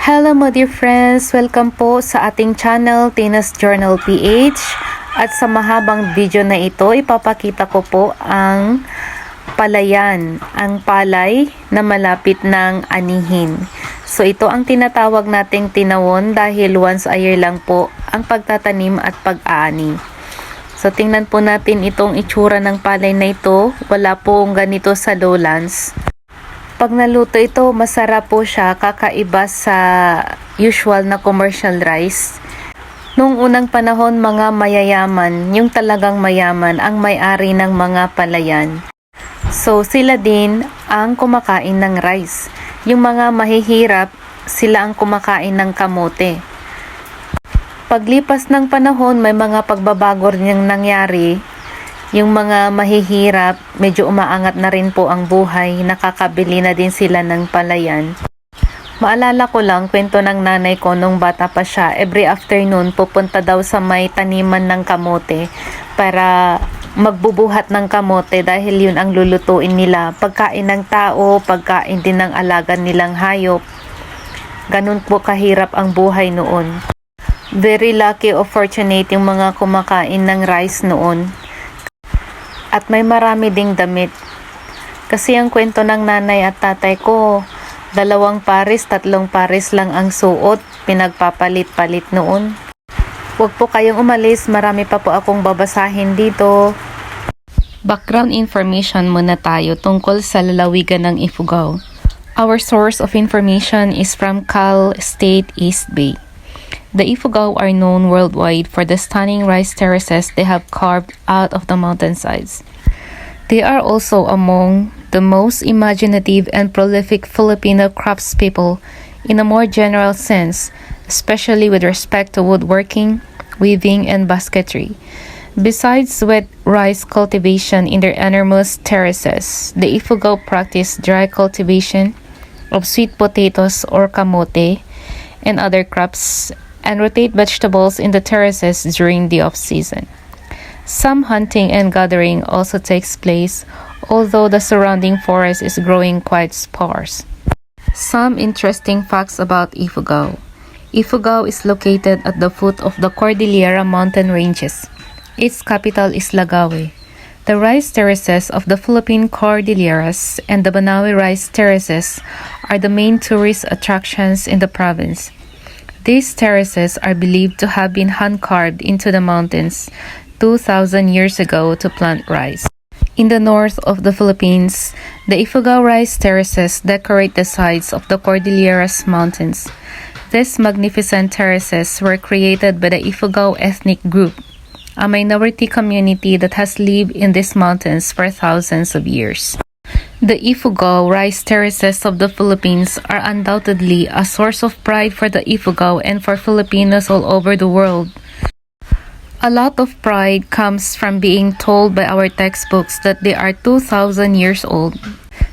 Hello my dear friends! Welcome po sa ating channel, Tina's Journal PH. At sa mahabang video na ito, ipapakita ko po ang palayan, ang palay na malapit ng anihin. So ito ang tinatawag nating tinawon dahil once a year lang po ang pagtatanim at pag-aani. So tingnan po natin itong itsura ng palay na ito. Wala pong ganito sa lowlands. Pag naluto ito, masarap po siya, kakaiba sa usual na commercial rice. Noong unang panahon, mga mayayaman, yung talagang mayaman, ang may-ari ng mga palayan. So sila din ang kumakain ng rice. Yung mga mahihirap, sila ang kumakain ng kamote. Paglipas ng panahon, may mga pagbabago rin nangyari. Yung mga mahihirap, medyo umaangat na rin po ang buhay, nakakabili na din sila ng palayan. Maalala ko lang, kwento ng nanay ko nung bata pa siya, every afternoon pupunta daw sa may taniman ng kamote para magbubuhat ng kamote dahil yun ang lulutuin nila. Pagkain ng tao, pagkain din ng alaga nilang hayop. Ganun po kahirap ang buhay noon. Very lucky or fortunate yung mga kumakain ng rice noon. At may marami ding damit. Kasi ang kwento ng nanay at tatay ko, 2 pares, 3 pares lang ang suot, pinagpapalit-palit noon. Huwag po kayong umalis, marami pa po akong babasahin dito. Background information muna tayo tungkol sa lalawigan ng Ifugao. Our source of information is from Cal State East Bay. The Ifugao are known worldwide for the stunning rice terraces they have carved out of the mountainsides. They are also among the most imaginative and prolific Filipino craftspeople in a more general sense, especially with respect to woodworking, weaving, and basketry. Besides wet rice cultivation in their enormous terraces, the Ifugao practice dry cultivation of sweet potatoes or kamote and other crops, and rotate vegetables in the terraces during the off-season. Some hunting and gathering also takes place, although the surrounding forest is growing quite sparse. Some interesting facts about Ifugao. Ifugao is located at the foot of the Cordillera mountain ranges. Its capital is Lagawe. The rice terraces of the Philippine Cordilleras and the Banawe rice terraces are the main tourist attractions in the province. These terraces are believed to have been hand-carved into the mountains 2,000 years ago to plant rice. In the north of the Philippines, the Ifugao rice terraces decorate the sides of the Cordilleras Mountains. These magnificent terraces were created by the Ifugao ethnic group, a minority community that has lived in these mountains for thousands of years. The Ifugao rice terraces of the Philippines are undoubtedly a source of pride for the Ifugao and for Filipinos all over the world. A lot of pride comes from being told by our textbooks that they are 2,000 years old.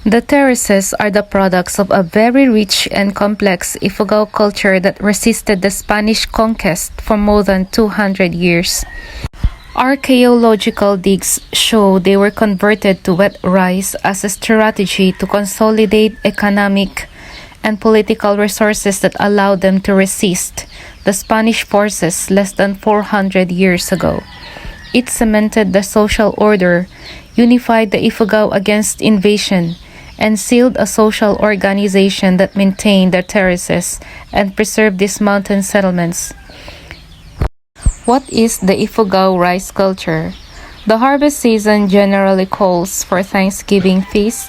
The terraces are the products of a very rich and complex Ifugao culture that resisted the Spanish conquest for more than 200 years. Archaeological digs show they were converted to wet rice as a strategy to consolidate economic and political resources that allowed them to resist the Spanish forces less than 400 years ago. It cemented the social order, unified the Ifugao against invasion, and sealed a social organization that maintained their terraces and preserved these mountain settlements. What is the Ifugao rice culture? The harvest season generally calls for Thanksgiving feast,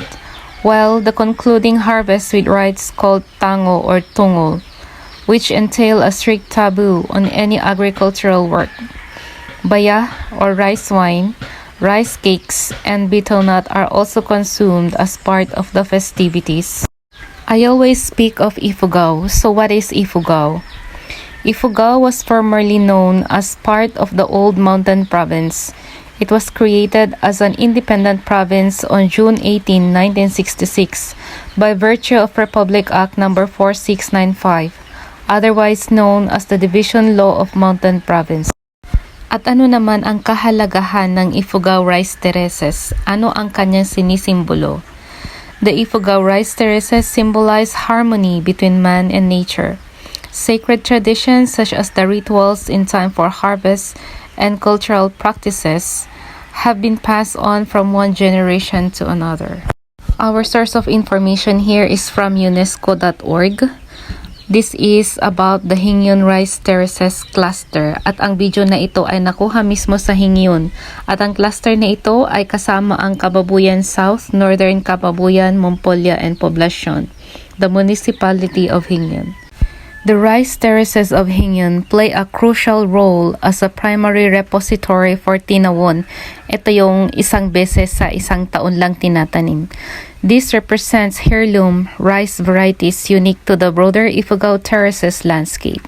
while the concluding harvest with rites called tango or tungol, which entail a strict taboo on any agricultural work. Baya or rice wine, rice cakes, and betel nut are also consumed as part of the festivities. I always speak of Ifugao, so what is Ifugao? Ifugao was formerly known as part of the Old Mountain Province. It was created as an independent province on June 18, 1966 by virtue of Republic Act No. 4695, otherwise known as the Division Law of Mountain Province. At ano naman ang kahalagahan ng Ifugao rice terraces? Ano ang kanyang sinisimbolo? The Ifugao rice terraces symbolize harmony between man and nature. Sacred traditions such as the rituals in time for harvest and cultural practices have been passed on from one generation to another. Our source of information here is from UNESCO.org. This is about the Hingyun Rice Terraces Cluster at ang video na ito ay nakuha mismo sa Hingyun at ang cluster na ito ay kasama ang Kababuyan South, Northern Kababuyan, Mompolya and Poblacion, the municipality of Hingyun. The rice terraces of Hingyun play a crucial role as a primary repository for tinawon. Ito yung isang beses sa isang taon lang tinatanim. This represents heirloom rice varieties unique to the broader Ifugao Terraces landscape.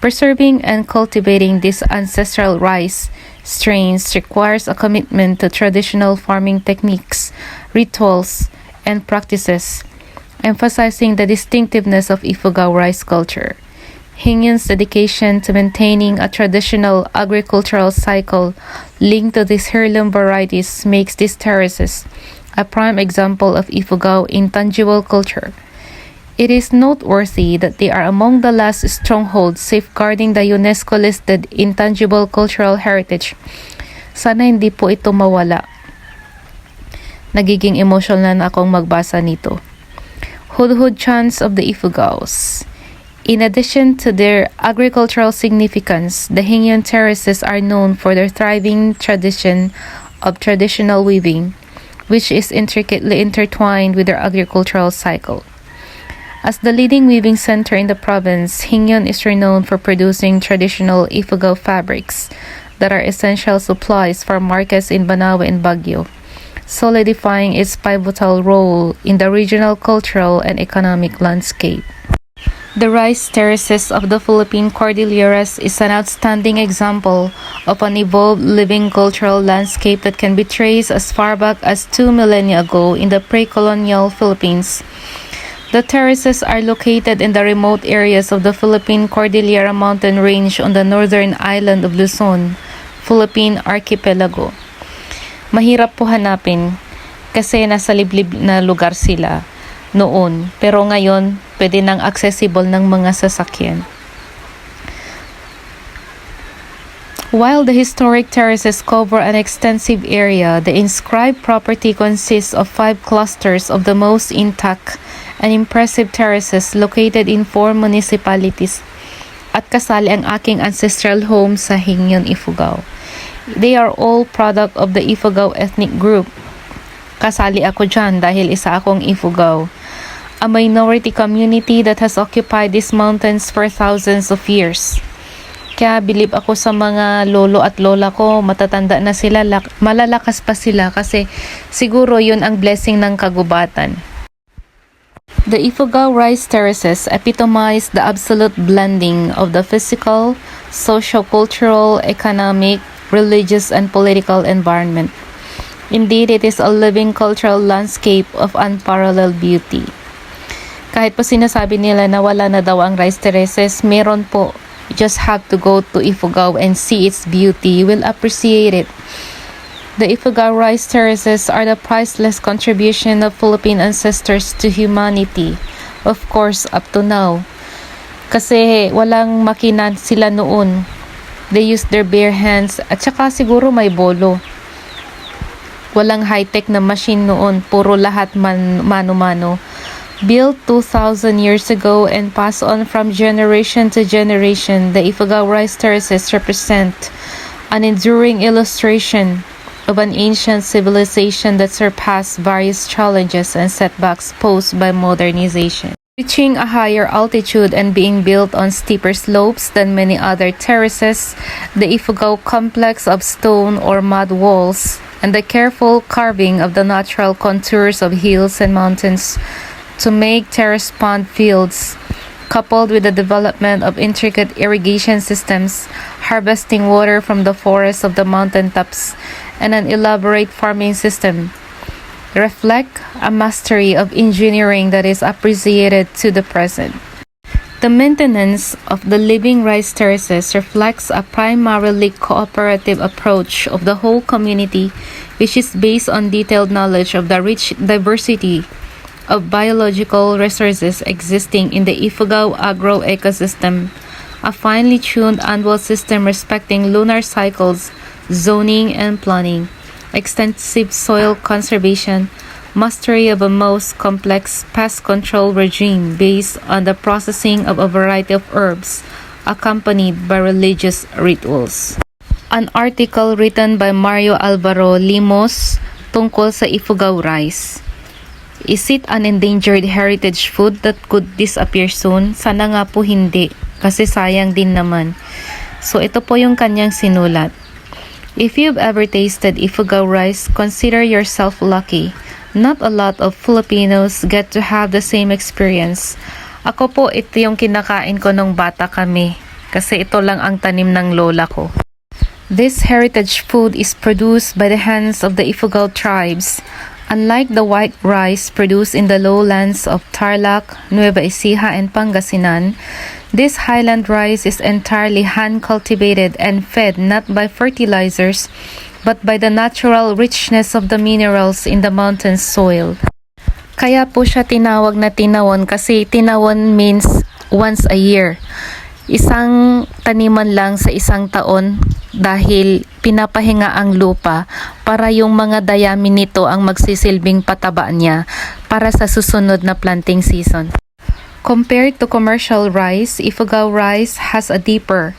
Preserving and cultivating these ancestral rice strains requires a commitment to traditional farming techniques, rituals, and practices, emphasizing the distinctiveness of Ifugao rice culture. Hingyun's dedication to maintaining a traditional agricultural cycle linked to these heirloom varieties makes these terraces a prime example of Ifugao intangible culture. It is noteworthy that they are among the last strongholds safeguarding the UNESCO-listed intangible cultural heritage. Sana hindi po ito mawala. Nagiging emotional na akong magbasa nito. Hudhud chants of the Ifugaos. In addition to their agricultural significance, the Hingyun terraces are known for their thriving tradition of traditional weaving, which is intricately intertwined with their agricultural cycle. As the leading weaving center in the province, Hingyun is renowned for producing traditional Ifugao fabrics that are essential supplies for markets in Banawe and Baguio, solidifying its pivotal role in the regional cultural and economic landscape. The rice terraces of the Philippine Cordilleras is an outstanding example of an evolved living cultural landscape that can be traced as far back as 2 millennia ago in the pre-colonial Philippines. The terraces are located in the remote areas of the Philippine Cordillera mountain range on the northern island of Luzon, Philippine Archipelago. Mahirap po hanapin kasi nasa liblib na lugar sila noon, pero ngayon pwede nang accessible ng mga sasakyan. While the historic terraces cover an extensive area, the inscribed property consists of 5 clusters of the most intact and impressive terraces located in 4 municipalities at kasali ang aking ancestral home sa Hingyun, Ifugao. They are all product of the Ifugao ethnic group. Kasali ako dyan dahil isa akong Ifugao, a minority community that has occupied these mountains for thousands of years. Kaya bilib ako sa mga lolo at lola ko, matatanda na sila, malalakas pa sila kasi siguro yun ang blessing ng kagubatan. The Ifugao rice terraces epitomize the absolute blending of the physical, socio-cultural, economic, religious, and political environment. Indeed, it is a living cultural landscape of unparalleled beauty. Kahit po sinasabi nila na wala na daw ang rice terraces, meron po. You just have to go to Ifugao and see its beauty. You will appreciate it. The Ifugao rice terraces are the priceless contribution of Philippine ancestors to humanity. Of course, up to now. Kasi walang makina sila noon. They used their bare hands at saka siguro may bolo. Walang high-tech na machine noon. Puro lahat mano-mano. Built 2,000 years ago and passed on from generation to generation, the Ifugao rice terraces represent an enduring illustration of an ancient civilization that surpassed various challenges and setbacks posed by modernization. Reaching a higher altitude and being built on steeper slopes than many other terraces, the Ifugao complex of stone or mud walls and the careful carving of the natural contours of hills and mountains to make terrace pond fields, coupled with the development of intricate irrigation systems, harvesting water from the forests of the mountaintops, and an elaborate farming system, reflect a mastery of engineering that is appreciated to the present. The maintenance of the living rice terraces reflects a primarily cooperative approach of the whole community, which is based on detailed knowledge of the rich diversity of biological resources existing in the Ifugao agro ecosystem, a finely tuned annual system respecting lunar cycles, zoning and planning, extensive soil conservation, mastery of a most complex pest control regime based on the processing of a variety of herbs, accompanied by religious rituals. An article written by Mario Alvaro Limos tungkol sa Ifugao rice. Is it an endangered heritage food that could disappear soon? Sana nga po hindi, kasi sayang din naman. So ito po yung kanyang sinulat. If you've ever tasted Ifugao rice, consider yourself lucky. Not a lot of Filipinos get to have the same experience. Ako po, ito yung kinakain ko nung bata kami, kasi ito lang ang tanim ng lola ko. This heritage food is produced by the hands of the Ifugao tribes. Unlike the white rice produced in the lowlands of Tarlac, Nueva Ecija, and Pangasinan, this highland rice is entirely hand-cultivated and fed not by fertilizers, but by the natural richness of the minerals in the mountain soil. Kaya po siya tinawag na tinawon kasi tinawon means once a year. Isang taniman lang sa isang taon dahil pinapahinga ang lupa para yung mga dayami nito ang magsisilbing pataba niya para sa susunod na planting season. Compared to commercial rice, Ifugao rice has a deeper,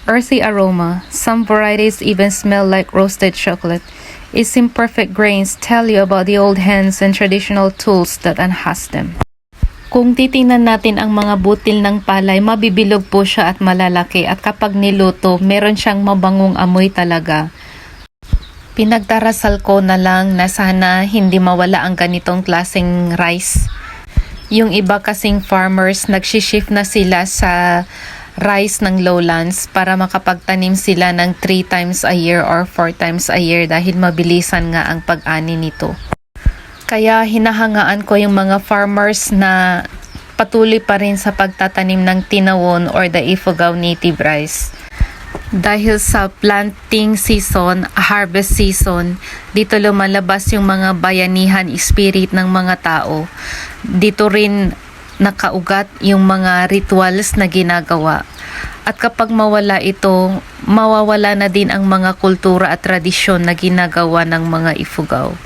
earthy aroma. Some varieties even smell like roasted chocolate. Its imperfect grains tell you about the old hands and traditional tools that unhas them. Kung titingnan natin ang mga butil ng palay, mabibilog po siya at malalaki at kapag niluto, meron siyang mabangong amoy talaga. Pinagdarasal ko na lang na sana hindi mawala ang ganitong klaseng rice. Yung iba kasing farmers, nagsishift na sila sa rice ng lowlands para makapagtanim sila ng 3 times a year or 4 times a year dahil mabilisan nga ang pag-ani nito. Kaya hinahangaan ko yung mga farmers na patuloy pa rin sa pagtatanim ng tinawon or the Ifugao native rice. Dahil sa planting season, harvest season, dito lumalabas yung mga bayanihan spirit ng mga tao. Dito rin nakaugat yung mga rituals na ginagawa. At kapag mawala ito, mawawala na din ang mga kultura at tradisyon na ginagawa ng mga Ifugao.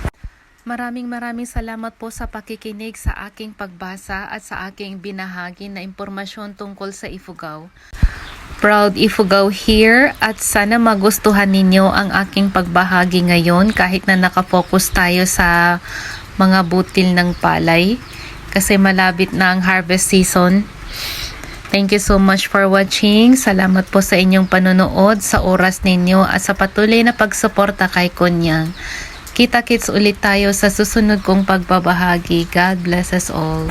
Maraming salamat po sa pakikinig sa aking pagbasa at sa aking binahagi na impormasyon tungkol sa Ifugao. Proud Ifugao here at sana magustuhan ninyo ang aking pagbahagi ngayon kahit na nakafocus tayo sa mga butil ng palay kasi malapit na ang harvest season. Thank you so much for watching. Salamat po sa inyong panonood, sa oras ninyo at sa patuloy na pagsuporta kay Kunyang. Kita-kits ulit tayo sa susunod kong pagbabahagi. God bless us all.